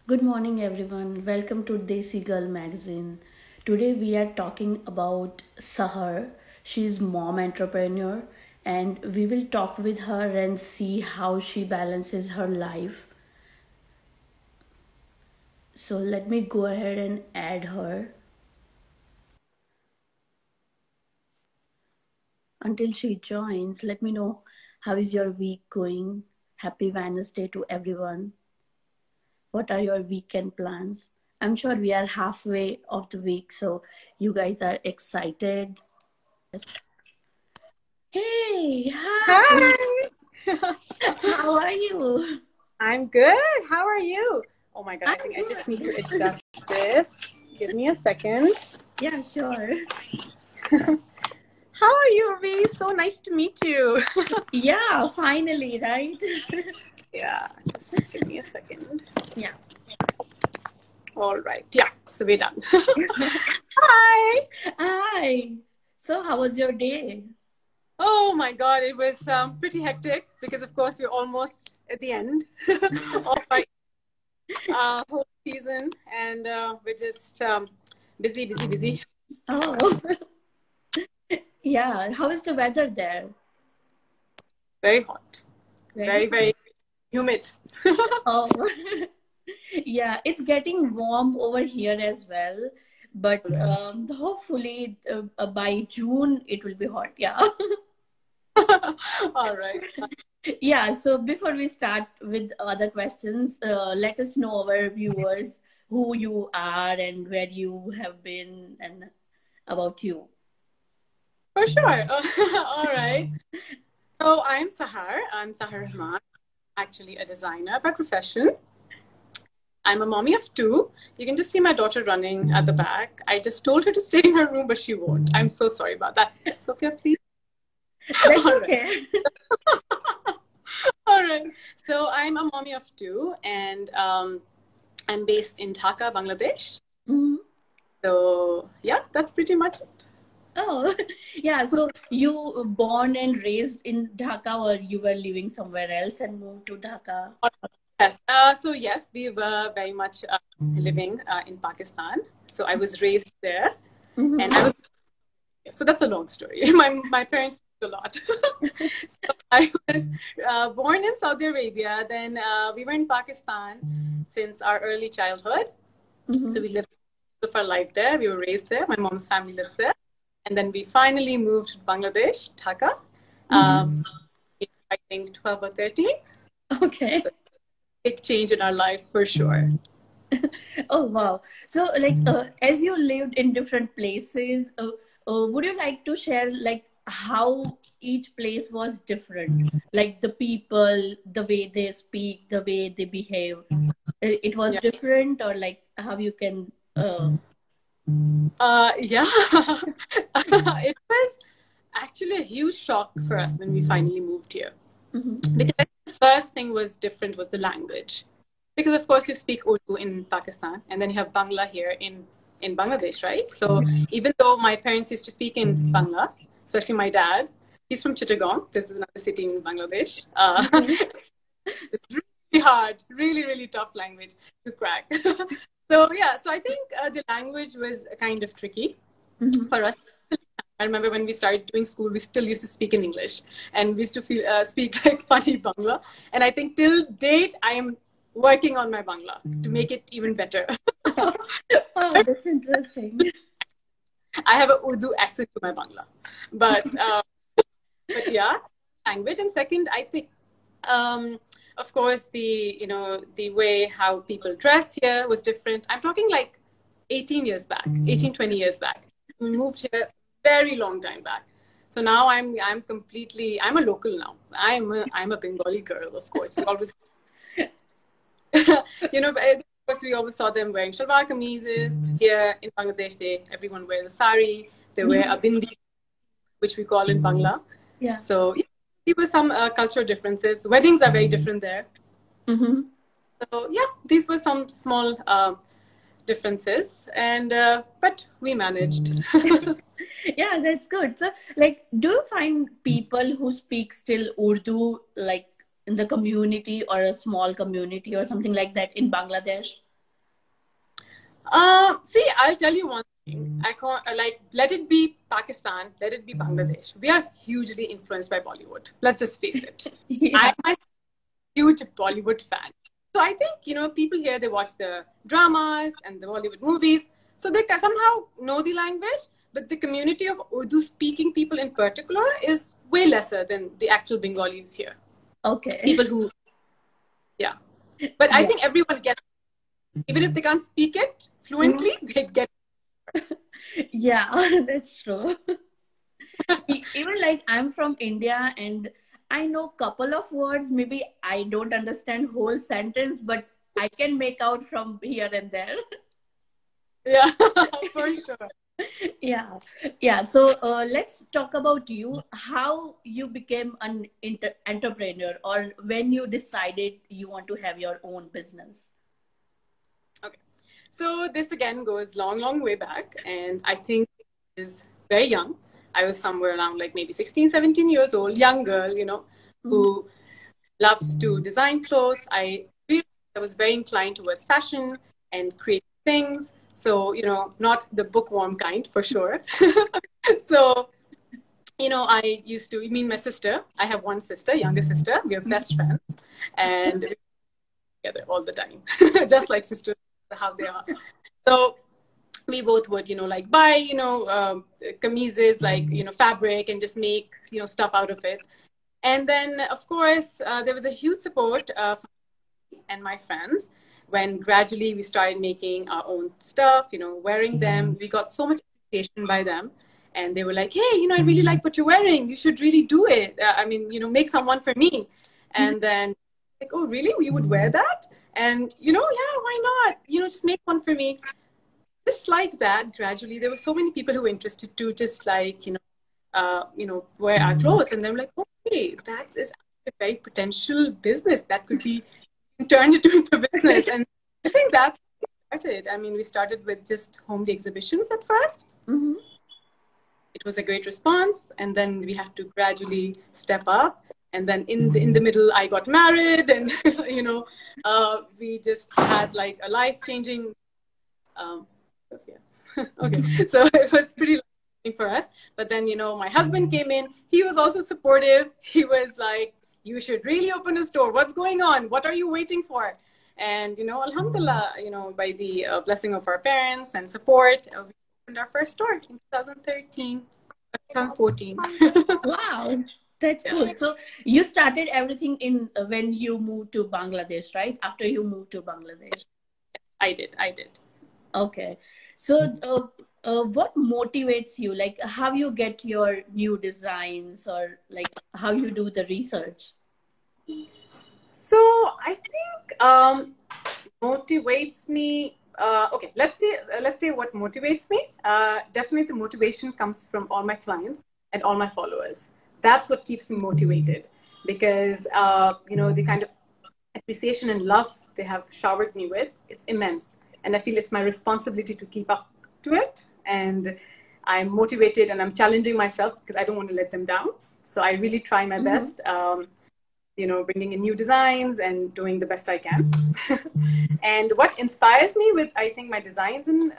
Good morning, everyone. Welcome to Desi Girl magazine. Today we are talking about Sahar. She's mom entrepreneur, and we will talk with her and see how she balances her life. So let me go ahead and add her. Until she joins, let me know how is your week going. Happy Wednesday to everyone. What are your weekend plans? I'm sure we are halfway of the week, so you guys are excited. Hey, hi. Hi, How are you? I'm good. How are you? Oh my God, I'm I think I just need to good. adjust this. Give me a second. Yeah, sure. How are you, Ravi? So nice to meet you. Yeah, finally, right? Yeah, just give me a second. Yeah. All right. Yeah, so we're done. Hi. Hi. So, how was your day? Oh my God, it was pretty hectic because, of course, we're almost at the end of our whole season, and we're just busy, busy, busy. Oh, yeah. How is the weather there? Very hot, Very very, hot. very humid. Oh, yeah. It's getting warm over here as well, but hopefully by June it will be hot. Yeah. All right. Yeah, so before we start with other questions, let us know our viewers who you are and where you have been and about you. For sure. All right. So I'm Sahar. I'm Sahar Rahman, actually a designer by profession. I'm a mommy of two. You can just see my daughter running at the back. I just told her to stay in her room, but she won't. I'm so sorry about that. Sophia, please. That's All right. okay. All right. So I'm a mommy of two, and I'm based in Dhaka, Bangladesh. Mhm. So yeah, that's pretty much it. Oh, yeah. So you born and raised in Dhaka, or you were living somewhere else and moved to Dhaka? Yes. So yes, we were very much living in Pakistan. So I was raised there, and Mm-hmm. I was. So that's a long story. My parents moved a lot. So I was born in Saudi Arabia. Then we were in Pakistan since our early childhood. So Mm-hmm. we lived most of our life there. We were raised there. My mom's family lives there, and then we finally moved to Bangladesh, Dhaka. Mm-hmm. Um, I think 12 or 13. Okay. Big change in our lives for sure. Oh wow. So like as you lived in different places, would you like to share like how each place was different? Like the people, the way they speak, the way they behave. It was Yeah. different or like how you can Yeah. It was actually a huge shock for us when we finally moved here. Mhm. Because I think the first thing was different was the language. Because of course you speak Urdu in Pakistan and then you have Bangla here in Bangladesh, right? So even though my parents used to speak in Bangla, especially my dad, he's from Chittagong. This is another city in Bangladesh. Okay. It's really hard, really, really tough language to crack. So yeah, so I think the language was kind of tricky Mhm. for us. I remember when we started doing school, we still used to speak in English, and we used to speak like funny Bangla. And I think till date, I am working on my Bangla to make it even better. Oh, that's interesting. I have a Urdu accent to my Bangla, but yeah, language. And second, I think, um, of course, the way how people dress here was different. I'm talking like 18 years back, 18, 20 years back. We moved here very long time back. So now I'm a local now. I'm a Bengali girl, of course. We always but of course we always saw them wearing shalwar kameezes. Here in Bangladesh, everyone wears a sari. They wear a Mhm. bindi, which we call in Bangla. Yeah. So yeah, there were some cultural differences. Weddings are very different there. Mm-hmm. So yeah, these were some small differences, and but we managed. Yeah, that's good. So, like, do you find people who speak still Urdu, like in the community or a small community or something like that in Bangladesh? See, I'll tell you one thing. I can't like let it be Pakistan, let it be Bangladesh. We are hugely influenced by Bollywood. Let's just face it. Yeah. I'm a huge Bollywood fan. So I think, people here, they watch the dramas and the Bollywood movies. So they somehow know the language, but the community of Urdu speaking people in particular is way lesser than the actual Bengalis here. Okay. People who, yeah. But I Yeah. think everyone gets, even if they can't speak it fluently, they get it. Yeah, that's true. Even like I'm from India and I know couple of words. Maybe I don't understand whole sentence, but I can make out from here and there. Yeah, for sure. Yeah, yeah. So let's talk about you. How you became an entrepreneur, or when you decided you want to have your own business. Okay. So this again goes long, long way back. And I think it is very young. I was somewhere around like maybe 16, 17 years old, young girl, Mhm. who loves to design clothes. I was very inclined towards fashion and creating things. So, not the bookworm kind for sure. So, me and my sister, I have one sister, younger sister, we are best friends. And we together all the time, just like sisters, how they are. So we both would, like buy, kameezes, like, fabric and just make, stuff out of it. And then, of course, there was a huge support from me and my friends when gradually we started making our own stuff, wearing them. We got so much appreciation by them. And they were like, hey, I really like what you're wearing. You should really do it. I mean, make someone for me. And then, like, oh, really? You would wear that? And, yeah, why not? Just make one for me. Just like that, gradually, there were so many people who were interested to just like, wear our clothes. And they're like, okay, that is a very potential business that could be turned into a business. And I think that's how we started. I mean, we started with just home exhibitions at first. Mm-hmm. It was a great response. And then we had to gradually step up. And then in the middle, I got married, and we just had like a life-changing. Okay, so it was pretty life-changing for us. But then my husband came in. He was also supportive. He was like, "You should really open a store. What's going on? What are you waiting for?" And Alhamdulillah, by the blessing of our parents and support, we opened our first store in 2013. 2014. Wow, that's Yeah, cool. So you started everything in when you moved to Bangladesh, right? After you moved to Bangladesh. I did. I did. Okay. So what motivates you? Like how you get your new designs, or like how you do the research? So I think motivates me. Okay, let's say what motivates me. Definitely, the motivation comes from all my clients and all my followers. That's what keeps me motivated, because the kind of appreciation and love they have showered me with, it's immense, and I feel it's my responsibility to keep up to it. And I'm motivated and I'm challenging myself because I don't want to let them down. So I really try my Mm-hmm. best. Bringing in new designs and doing the best I can. And what inspires me with, I think, my designs and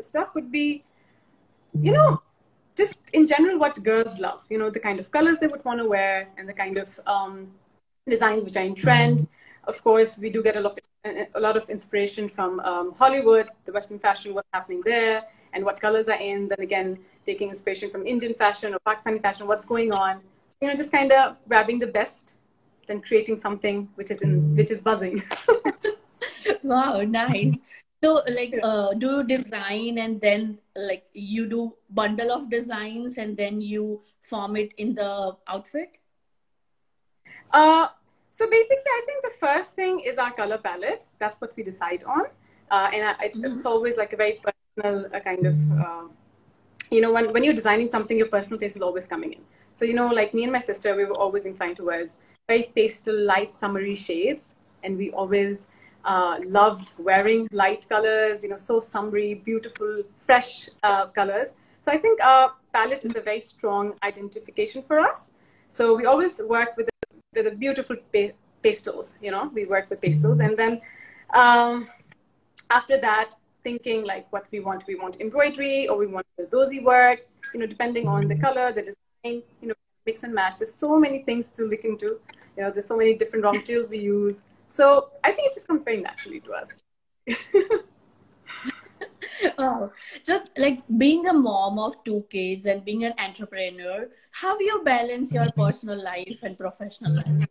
stuff would be, just in general what girls love, the kind of colors they would want to wear and the kind of designs which are in trend. Of course, we do get a lot of inspiration from Hollywood, the Western fashion, what's happening there, and what colors are in. Then again, taking inspiration from Indian fashion or Pakistani fashion, what's going on. So, just kind of grabbing the best, then creating something which is buzzing. Wow, nice. So like do you design and then like you do bundle of designs and then you form it in the outfit? Uh, so basically, I think the first thing is our color palette. That's what we decide on, Mm-hmm. it's always like a very personal kind of. When you're designing something, your personal taste is always coming in. So like me and my sister, we were always inclined towards very pastel, light, summery shades, and we always loved wearing light colors. So summery, beautiful, fresh colors. So I think our palette is a very strong identification for us. So we always work with the beautiful pastels. We work with pastels, and then after that, thinking like what we want. We want embroidery or we want the dozy work, depending on the color, the design, mix and match. There's so many things to look into. There's so many different raw materials we use. So I think it just comes very naturally to us. Oh, so like being a mom of two kids and being an entrepreneur, how do you balance your personal life and professional life?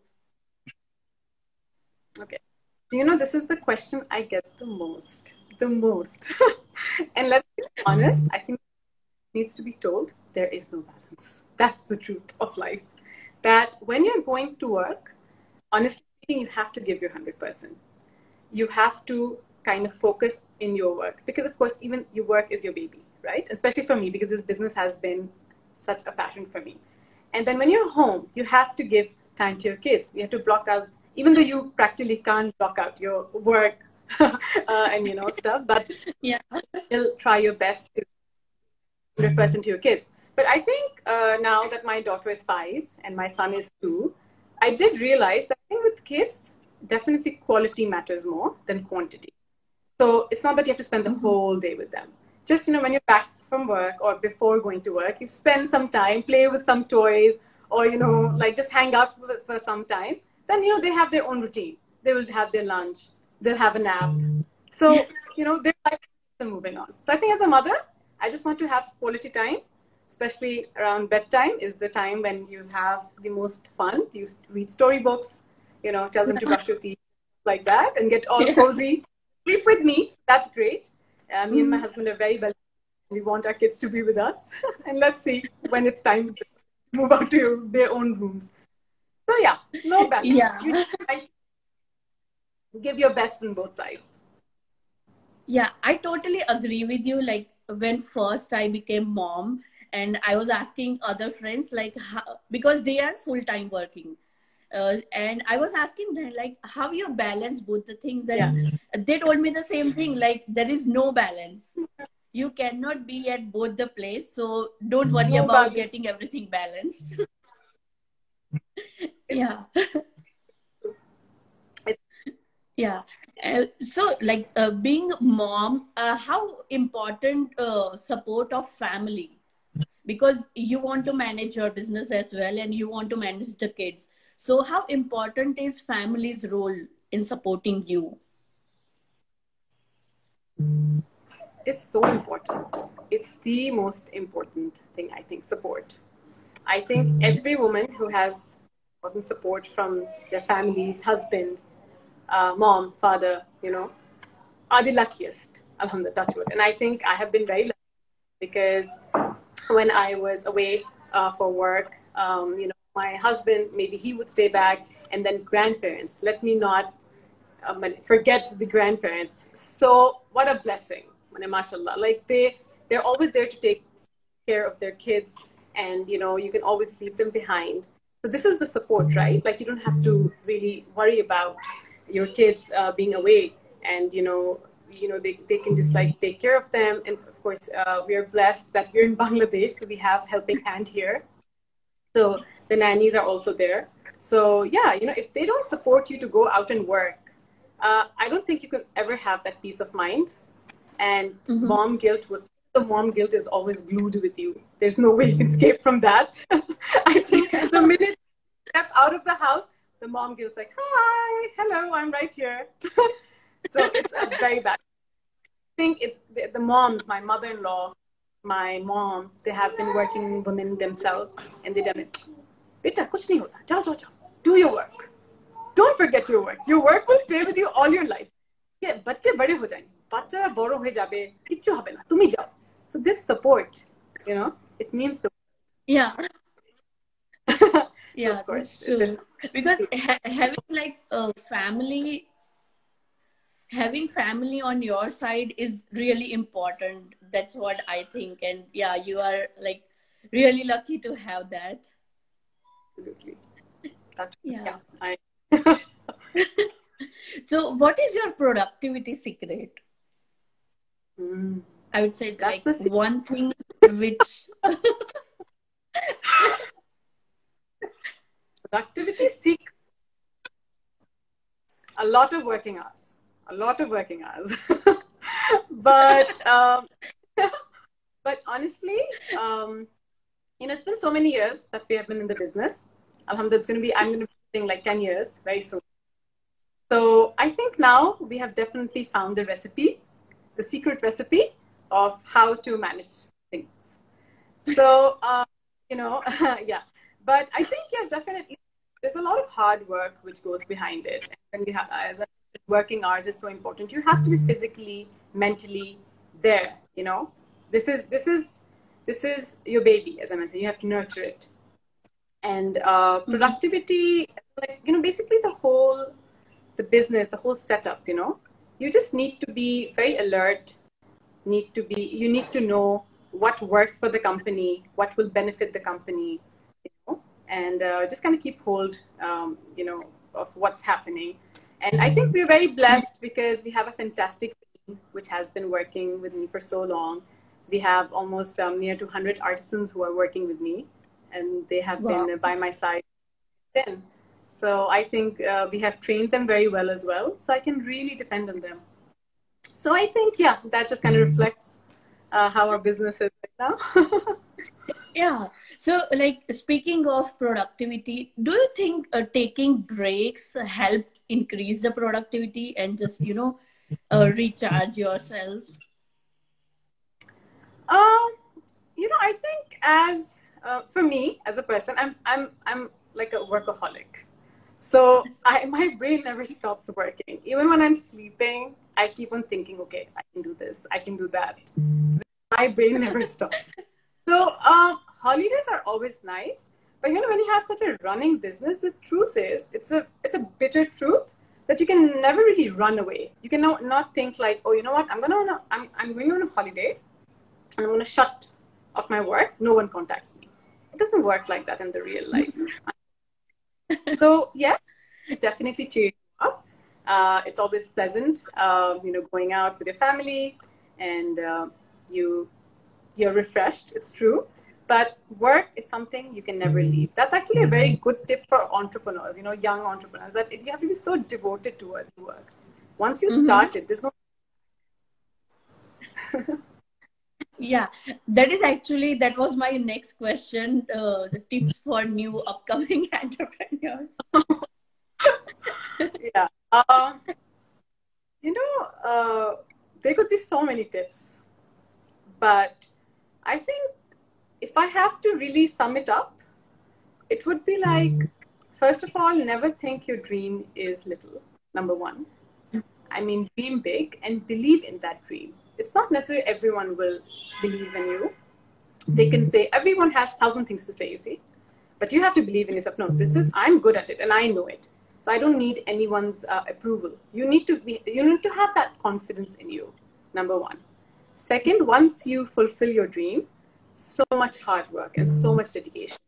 Okay. This is the question I get the most. The most. And let's be honest, I think it needs to be told there is no balance. That's the truth of life. That when you're going to work, honestly speaking, you have to give your 100%. You have to kind of focus in your work because, of course, even your work is your baby, right? Especially for me, because this business has been such a passion for me. And then when you're home, you have to give time to your kids. You have to block out, even though you practically can't block out your work and stuff, but Yeah. still try your best to 100% to your kids. But I think now that my daughter is 5 and my son is 2, I did realize that I think with kids, definitely quality matters more than quantity. So it's not that you have to spend the whole day with them. Just, when you're back from work or before going to work, you spend some time, play with some toys, or, like just hang out for some time. Then, they have their own routine. They will have their lunch. They'll have a nap. So, their life is moving on. So I think as a mother, I just want to have quality time, especially around bedtime is the time when you have the most fun. You read storybooks, tell them to brush your teeth like that and get all cozy. Sleep with me. That's great. Me and my husband are very well. We want our kids to be with us. And let's see when it's time to move out to their own rooms. So yeah, no balance. Yeah. You just give your best on both sides. Yeah, I totally agree with you. Like when first I became mom and I was asking other friends like how, because they are full-time working. And I was asking them like how you balance both the things, and they told me the same thing, like there is no balance. You cannot be at both the place, so don't worry No about balance. getting everything balanced. Yeah. Yeah. So like being mom, how important support of family, because you want to manage your business as well and you want to manage the kids. So how important is family's role in supporting you? It's so important. It's the most important thing, I think, support. I think every woman who has gotten support from their families, husband, mom, father, are the luckiest. Alhamdulillah, touch wood. And I think I have been very lucky because when I was away for work, my husband, maybe he would stay back, and then grandparents. Let me not forget the grandparents. So what a blessing, mashallah. Like they're always there to take care of their kids, and you can always leave them behind. So this is the support, right? Like you don't have to really worry about your kids being away, and they can just like take care of them. And of course, we are blessed that we're in Bangladesh, so we have helping hand here. So the nannies are also there. So yeah, if they don't support you to go out and work, I don't think you can ever have that peace of mind. And the mom guilt is always glued with you. There's no way you can escape from that. I think the minute you step out of the house, the mom guilt is like, hi, hello, I'm right here. So it's a very bad. I think it's the moms, my mother-in-law, my mom, they have been working women themselves, and they tell me, beta, kuch nahi hota. Jao, jao, jao. Do your work. Don't forget your work. Your work will stay with you all your life. Yeah, bacche bade ho jayenge. Bachchara boro hoye jabe. Kichu hobe na. Tumi jao. So this support, it means the Yeah. so Yeah, of course, that's true. Because having like a family, having family on your side is really important. That's what I think. And yeah, you are like really lucky to have that. absolutely. That, Yeah. I, So what is your productivity secret? I would say like that's a one thing which productivity secret. A lot of working hours. A lot of working hours. But but honestly, it's been so many years that we have been in the business. Alhamdulillah, I'm going to be saying like 10 years very soon. So I think now we have definitely found the recipe, the secret recipe of how to manage things. So, yeah. But I think, yes, definitely, there's a lot of hard work which goes behind it. And we have, as I said, working hours is so important. You have to be physically, mentally there. This is your baby, as I mentioned. You have to nurture it. And productivity, basically the business, the whole setup, you just need to be very alert. You need to know what works for the company, what will benefit the company, and just kind of keep hold, of what's happening. And I think we're very blessed because we have a fantastic team which has been working with me for so long. We have almost near to 100 artisans who are working with me, and they have been by my side then. So I think we have trained them very well as well. So I can really depend on them. So I think, yeah, that just kind of reflects how our business is right now. Yeah. So, like, speaking of productivity, do you think taking breaks help increase the productivity and just, recharge yourself? I think as for me as a person, I'm like a workaholic. So my brain never stops working. Even when I'm sleeping, I keep on thinking, okay, I can do this, I can do that. My brain never stops. So holidays are always nice, but when you have such a running business, the truth is it's a bitter truth that you can never really run away. You can not think like, oh, you know what, I'm going on a holiday and I'm going to shut off my work. No one contacts me. It doesn't work like that in the real life. So yes, it's definitely cheering you up. It's always pleasant, going out with your family, and you're refreshed. It's true, but work is something you can never leave. That's actually a very good tip for entrepreneurs. Young entrepreneurs, that you have to be so devoted towards work. Once you start it, there's no. Yeah, that was my next question. The tips for new upcoming entrepreneurs. Yeah. There could be so many tips, but I think if I have to really sum it up, it would be like, first of all, never think your dream is little. Number one. I mean, dream big and believe in that dream. It's not necessarily everyone will believe in you. They can say, everyone has 1,000 things to say, you see. But you have to believe in yourself. No, I'm good at it and I know it. So I don't need anyone's approval. You need to have that confidence in you, number one. Second, once you fulfill your dream, so much hard work and so much dedication.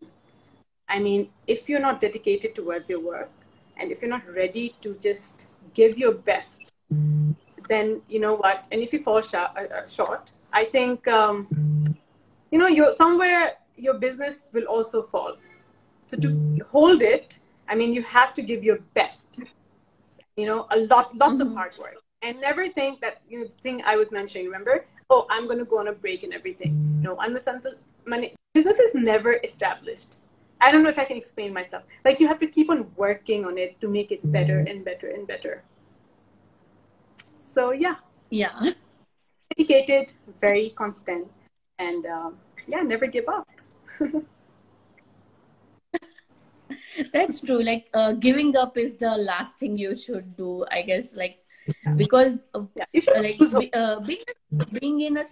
I mean, if you're not dedicated towards your work and if you're not ready to just give your best, then you know what? And if you fall short, I think, your business will also fall. So to hold it, I mean, you have to give your best, lots of hard work. And never think that, the thing I was mentioning, remember? Oh, I'm going to go on a break and everything. No, business is never established. I don't know if I can explain myself. Like, you have to keep on working on it to make it better and better and better. So, yeah. Yeah. Dedicated, very constant, and never give up. That's true. Like, giving up is the last thing you should do, I guess. Like, because you should being in a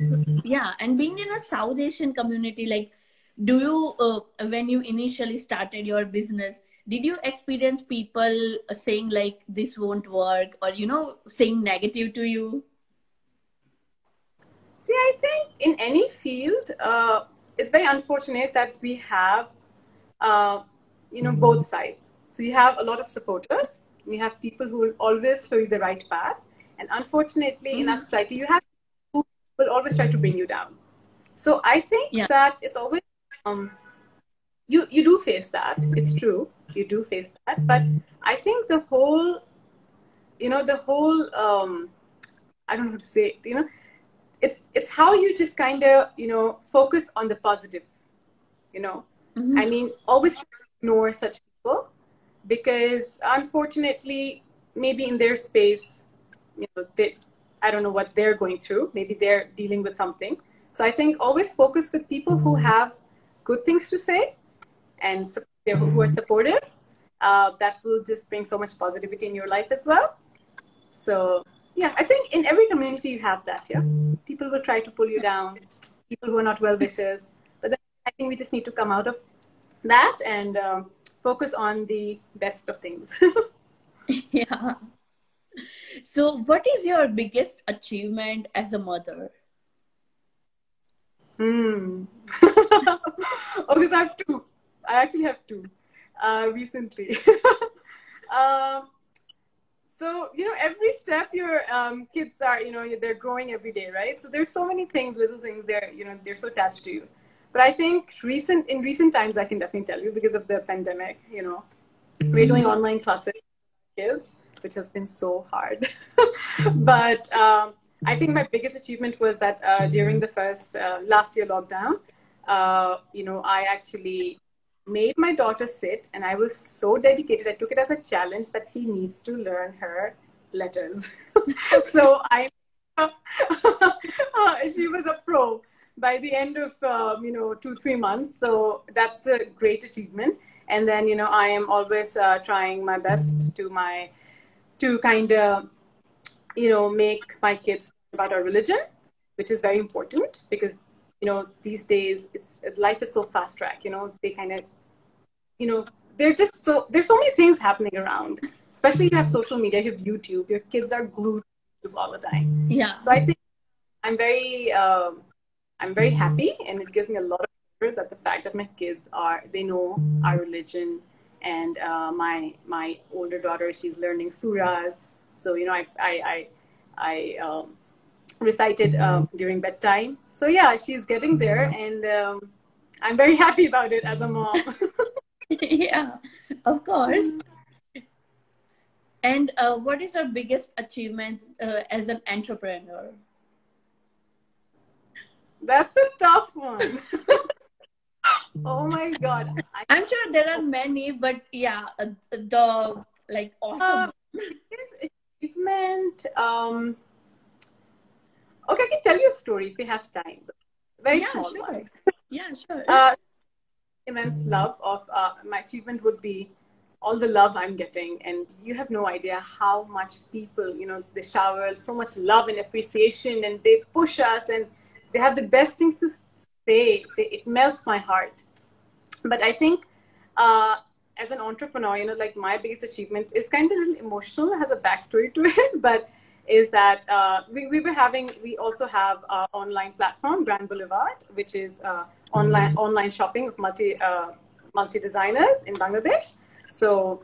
South Asian community, like, do you when you initially started your business, did you experience people saying like this won't work, or saying negative to you? See, I think in any field, it's very unfortunate that we have both sides. So you have a lot of supporters, you have people who will always show you the right path, and unfortunately in our society you have people who will always try to bring you down. So I think that it's always you do face that. It's true, you do face that, but I think the whole I don't know how to say it, it's how you just kind of, focus on the positive, I mean, always try to ignore such people because unfortunately, maybe in their space, I don't know what they're going through. Maybe they're dealing with something. So I think always focus with people who have good things to say and who are supportive. That will just bring so much positivity in your life as well. So yeah, I think in every community you have that. Yeah, people will try to pull you down, people who are not well wishers. But then I think we just need to come out of that and focus on the best of things. Yeah. So, what is your biggest achievement as a mother? Okay, so I have two. I actually have two recently. So, every step your kids are, they're growing every day, right? So there's so many things, little things, they're so attached to you. But I think in recent times, I can definitely tell you because of the pandemic, we're doing online classes with kids, which has been so hard. But I think my biggest achievement was that during the first last year lockdown, I actually made my daughter sit, and I was so dedicated. I took it as a challenge that she needs to learn her letters. So she was a pro by the end of 2-3 months. So that's a great achievement. And then I am always trying my best to kind of make my kids about our religion, which is very important because these days life is so fast track. They kind of there's so many things happening around, especially you have social media, you have YouTube, your kids are glued to YouTube all the time. Yeah. So I think I'm very happy, and it gives me a lot of pleasure that the fact that my kids they know our religion, and my older daughter, she's learning surahs. So I recited during bedtime. So yeah, she's getting there, and I'm very happy about it as a mom. Yeah, of course. And what is your biggest achievement as an entrepreneur? That's a tough one. Oh my God. I'm sure there are many, but yeah, the awesome. Biggest achievement. Okay, I can tell you a story if we have time. Very small sure. one. Yeah, sure. Immense love of my achievement would be all the love I'm getting, and you have no idea how much people, they shower so much love and appreciation, and they push us, and they have the best things to say. It melts my heart. But I think as an entrepreneur, like my biggest achievement is kind of a little emotional. It has a backstory to it, but is that we also have our online platform, Grand Boulevard, which is online shopping of multi designers in Bangladesh. So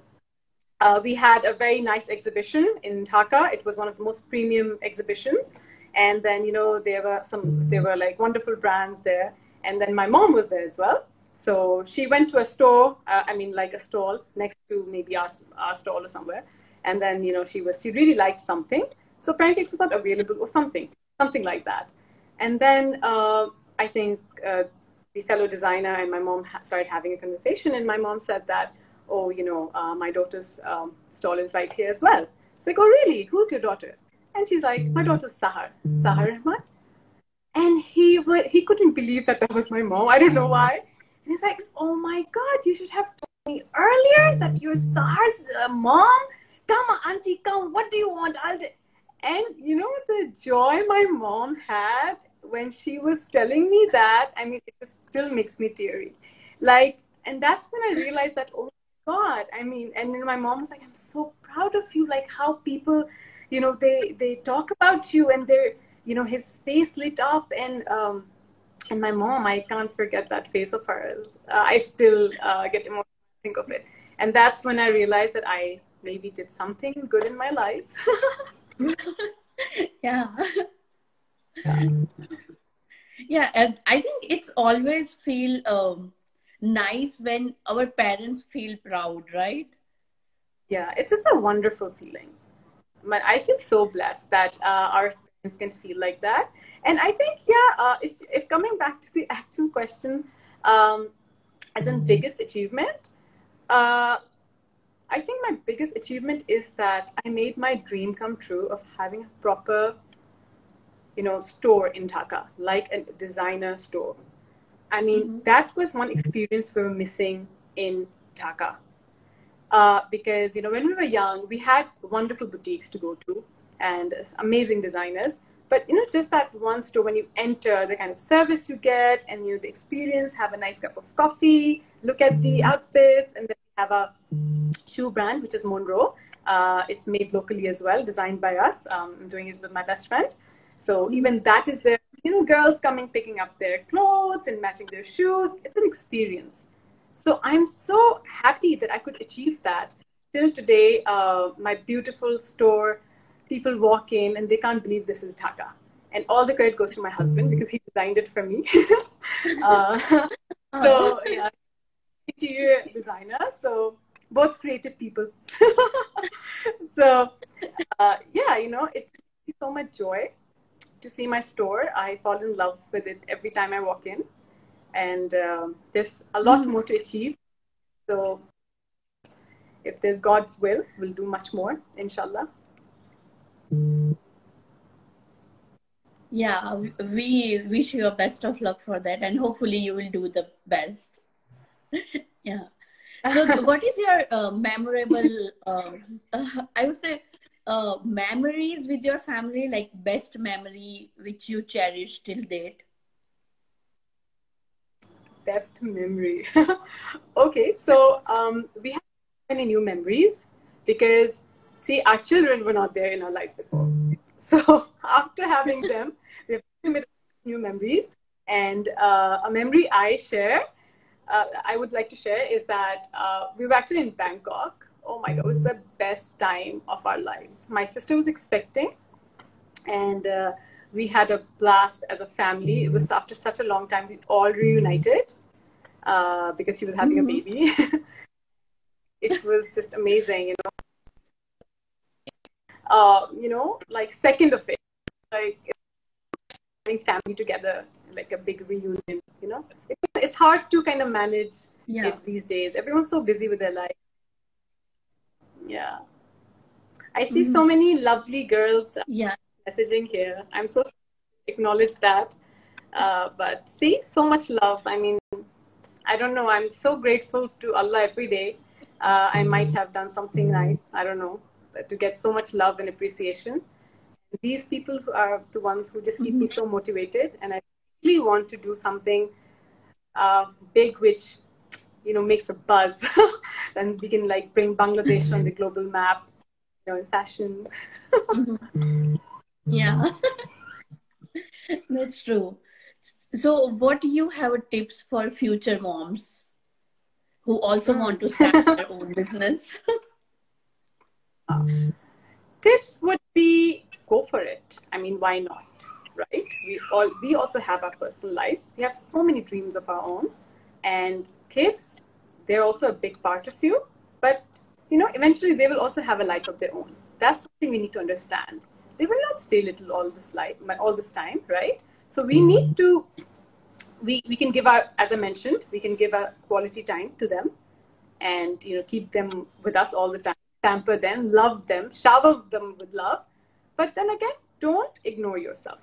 we had a very nice exhibition in Dhaka. It was one of the most premium exhibitions, and then there were like wonderful brands there, and then my mom was there as well. So she went to a store, like a stall next to maybe our stall or somewhere, and then she really liked something. So apparently it was not available or something like that. And then I think the fellow designer and my mom started having a conversation, and my mom said that, oh, my daughter's stall is right here as well. It's like, oh, really? Who's your daughter? And she's like, my daughter's Sahar Rahman. And he couldn't believe that was my mom. I don't know why. And he's like, oh my God, you should have told me earlier that you're Sahar's mom. Come, auntie, come. What do you want? And the joy my mom had when she was telling me that, it just still makes me teary. And that's when I realized that, oh my God, and then my mom was like, I'm so proud of you, like how people, they talk about you, and they're, his face lit up, and my mom, I can't forget that face of hers. I still get emotional when I think of it. And that's when I realized that I maybe did something good in my life. Yeah. Yeah, and I think it's always feel nice when our parents feel proud, right? Yeah, it's just a wonderful feeling. But I feel so blessed that our can feel like that. And I think, yeah, if coming back to the actual question, as in biggest achievement, I think my biggest achievement is that I made my dream come true of having a proper, store in Dhaka, like a designer store. I mean, that was one experience we were missing in Dhaka. Because, when we were young, we had wonderful boutiques to go to and amazing designers. But, just that one store, when you enter, the kind of service you get and the experience, have a nice cup of coffee, look at the outfits, and then we have a shoe brand, which is Monroe. It's made locally as well, designed by us. I'm doing it with my best friend. So even that is there. Girls coming, picking up their clothes and matching their shoes. It's an experience. So I'm so happy that I could achieve that. Till today, my beautiful store, people walk in and they can't believe this is Dhaka. And all the credit goes to my husband because he designed it for me. So, yeah, interior designer. So both creative people. So, yeah, it's so much joy to see my store. I fall in love with it every time I walk in. And there's a lot more to achieve. So if there's God's will, we'll do much more, inshallah. Yeah, we wish you a best of luck for that, and hopefully you will do the best. Yeah. So what is your memorable, I would say, memories with your family, like best memory which you cherish till date? Best memory. Okay, so we have many new memories because, see, our children were not there in our lives before. So after having them, we have made new memories. And a memory I would like to share is that we were actually in Bangkok. Oh my God, it was the best time of our lives. My sister was expecting, and we had a blast as a family. It was after such a long time we all reunited because she was having a baby. It was just amazing, like second of it, like having family together, like a big reunion. It's hard to kind of manage it these days. Everyone's so busy with their life. Yeah, I see so many lovely girls messaging here. I'm so sorry to acknowledge that. But see, so much love. I mean, I don't know. I'm so grateful to Allah every day. I might have done something nice. I don't know. But to get so much love and appreciation. These people are the ones who just keep me so motivated. And I really want to do something big, which, makes a buzz. And we can like bring Bangladesh on the global map, in fashion. Yeah, that's true. So what do you have tips for future moms who also want to start their own business? Tips would be go for it. I mean, why not? Right? We also have our personal lives. We have so many dreams of our own. And kids, they're also a big part of you. But, eventually they will also have a life of their own. That's something we need to understand. They will not stay little all this time, right? So we need to, we can give as I mentioned, we can give a quality time to them and, keep them with us all the time, pamper them, love them, shower them with love. But then again, don't ignore yourself.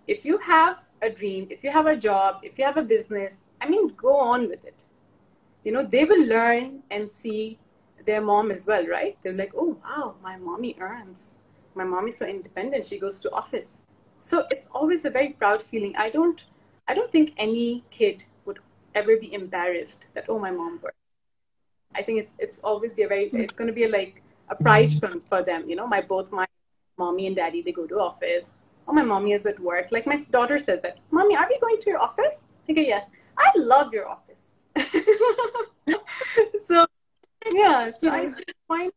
If you have a dream, if you have a job, if you have a business, I mean, go on with it. They will learn and see their mom as well, right? They're like, oh, wow, my mommy earns. My mom is so independent. She goes to office. So it's always a very proud feeling. I don't think any kid would ever be embarrassed that, oh, my mom works. I think it's always it's going to be like a pride for them. Both my mommy and daddy, they go to office. Oh, my mommy is at work. Like my daughter says that, Mommy, are we going to your office? I go, yes. I love your office. So, yeah. So I find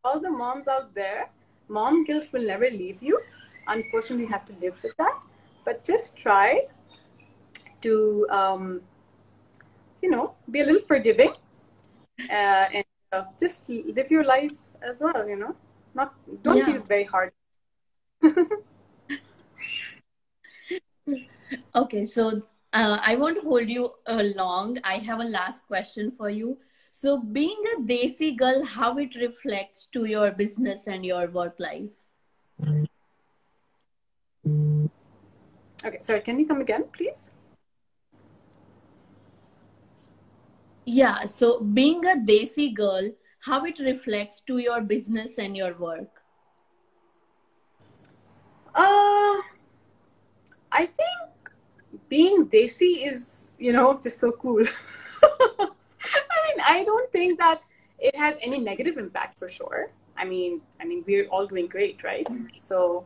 all the moms out there, mom guilt will never leave you. Unfortunately, you have to live with that. But just try to, be a little forgiving and just live your life as well. Don't feel very hard. Okay, so I won't hold you long. I have a last question for you. So, being a Desi girl, how it reflects to your business and your work life? Okay, sorry, can you come again, please? Yeah, so being a Desi girl, how it reflects to your business and your work? Uh, I think being Desi is, just so cool. I don't think that it has any negative impact for sure. We're all doing great, right? So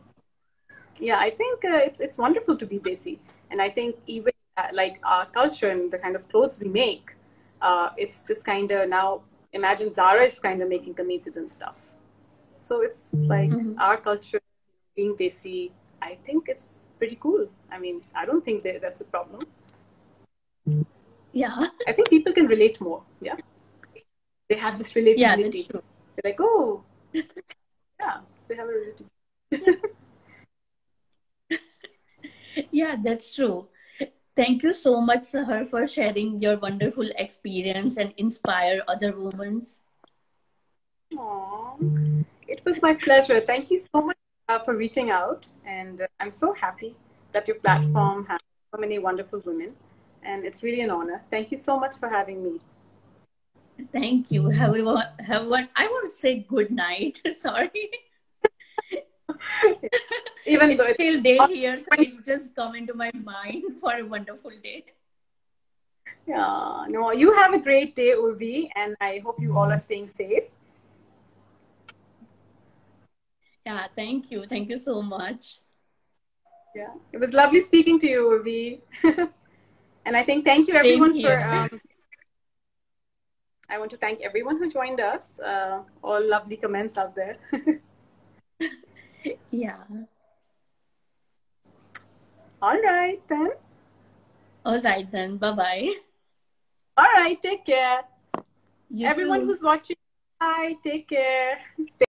yeah, I think it's wonderful to be Desi, and I think even like our culture and the kind of clothes we make, it's just kind of now. Imagine Zara is kind of making kameezes and stuff. So it's like Mhm. our culture being Desi. I think it's pretty cool. I don't think that's a problem. Yeah, I think people can relate more. Yeah, they have this yeah, that's relatability. true. They're like, oh, yeah, they have a Yeah, relatability. yeah, that's true. Thank you so much, Sahar, for sharing your wonderful experience and inspire other women. Aw, it was my pleasure. Thank you so much for reaching out, and I'm so happy that your platform has so many wonderful women, and it's really an honor. Thank you so much for having me. Thank you. Have one. I want to say good night. Sorry. Even though It's it's still day here, so it's just come into my mind for a wonderful day. yeah, no, you have a great day, Urvi, and I hope you all are staying safe. Yeah, thank you. Thank you so much. Yeah, it was lovely speaking to you, Urvi. And I think thank you Same everyone for. here. I want to thank everyone who joined us. All lovely comments out there. Yeah. All right then. All right then. Bye bye. All right, take care. You Everyone too. who's watching, bye. Take care. Stay